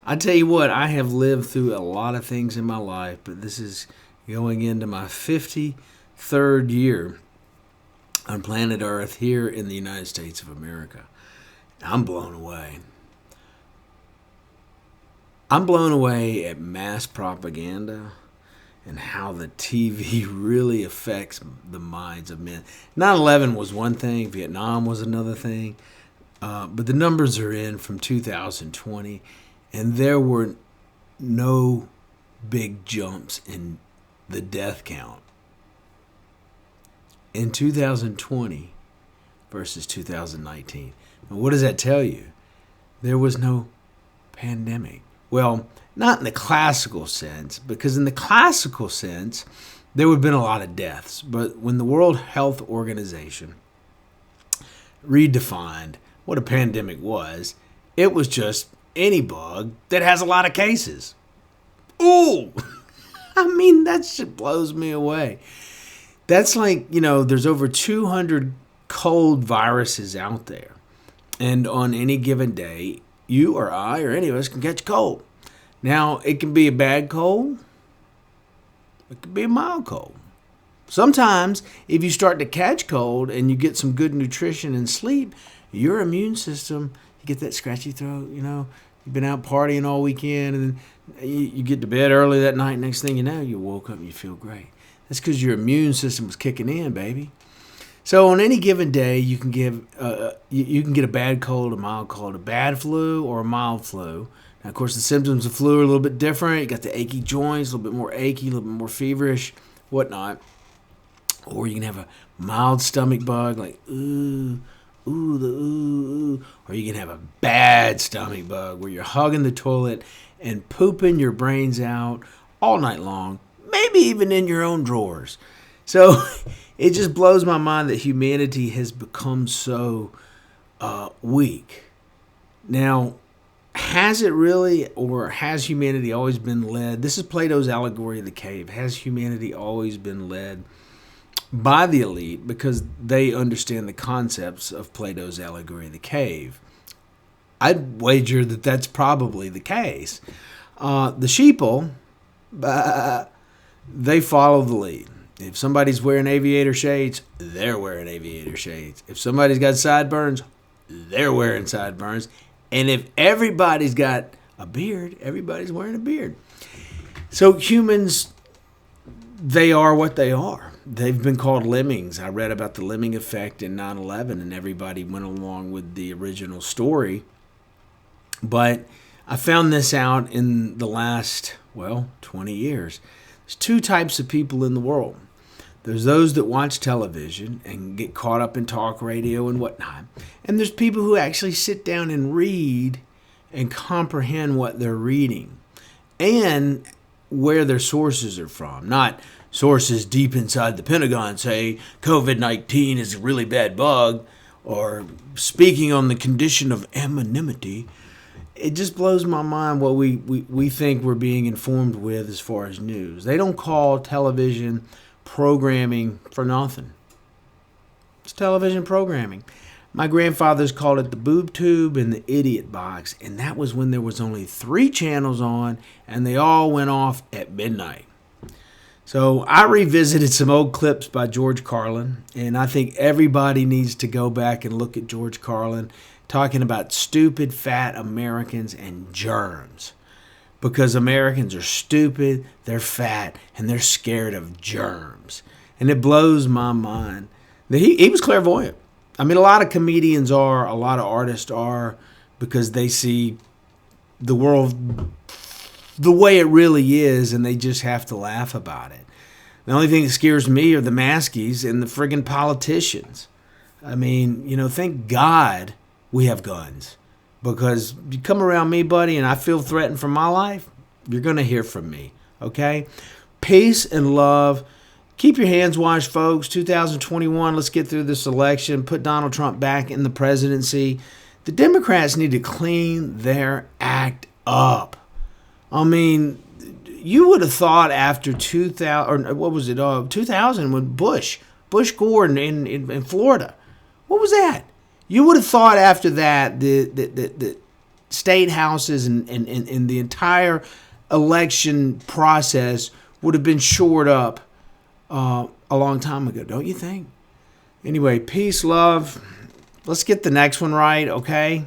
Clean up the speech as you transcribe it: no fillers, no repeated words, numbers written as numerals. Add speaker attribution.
Speaker 1: I tell you what, I have lived through a lot of things in my life, but this is going into my 53rd year on planet Earth here in the United States of America. I'm blown away. I'm blown away at mass propaganda and how the TV really affects the minds of men. 9/11 was one thing, Vietnam was another thing, but the numbers are in from 2020, and there were no big jumps in the death count in 2020 versus 2019. Now, what does that tell you? There was no pandemic. Well, not in the classical sense, because in the classical sense, there would have been a lot of deaths. But when the World Health Organization redefined what a pandemic was, it was just any bug that has a lot of cases. Ooh! I mean, that shit blows me away. That's like, there's over 200 cold viruses out there. And on any given day, you or I or any of us can catch a cold. Now, it can be a bad cold. It can be a mild cold. Sometimes, if you start to catch cold and you get some good nutrition and sleep, your immune system, you get that scratchy throat, you've been out partying all weekend, and then you get to bed early that night. Next thing you know, you woke up and you feel great. That's because your immune system was kicking in, baby. So on any given day, you can get a bad cold, a mild cold, a bad flu, or a mild flu. Now, of course, the symptoms of flu are a little bit different. You got the achy joints, a little bit more achy, a little bit more feverish, whatnot. Or you can have a mild stomach bug, like ooh. Or you can have a bad stomach bug where you're hugging the toilet and pooping your brains out all night long, maybe even in your own drawers. So it just blows my mind that humanity has become so weak. Now, has it really, or has humanity always been led? This is Plato's allegory of the cave. Has humanity always been led by the elite because they understand the concepts of Plato's allegory of the cave? I'd wager that that's probably the case. The sheeple, they follow the lead. If somebody's wearing aviator shades, they're wearing aviator shades. If somebody's got sideburns, they're wearing sideburns. And if everybody's got a beard, everybody's wearing a beard. So humans, they are what they are. They've been called lemmings. I read about the lemming effect in 9/11, and everybody went along with the original story. But I found this out in the last, 20 years. There's two types of people in the world. There's those that watch television and get caught up in talk radio and whatnot. And there's people who actually sit down and read and comprehend what they're reading and where their sources are from. Not sources deep inside the Pentagon say COVID-19 is a really bad bug or speaking on the condition of anonymity. It just blows my mind what we think we're being informed with as far as news. They don't call television programming for nothing. It's television programming. My grandfathers called it the boob tube and the idiot box, and that was when there was only 3 channels on, and they all went off at midnight. So I revisited some old clips by George Carlin, and I think everybody needs to go back and look at George Carlin talking about stupid, fat Americans and germs. Because Americans are stupid, they're fat, and they're scared of germs. And it blows my mind. He was clairvoyant. I mean, a lot of comedians are, a lot of artists are, because they see the world the way it really is, and they just have to laugh about it. The only thing that scares me are the maskies and the friggin' politicians. I mean, thank God we have guns. Because you come around me, buddy, and I feel threatened for my life, you're going to hear from me, okay? Peace and love. Keep your hands washed, folks. 2021, let's get through this election. Put Donald Trump back in the presidency. The Democrats need to clean their act up. I mean, you would have thought after 2000, or what was it, 2000 when Bush Gore in Florida. What was that? You would have thought after that state houses and the entire election process would have been shored up a long time ago, don't you think? Anyway, peace, love. Let's get the next one right, okay?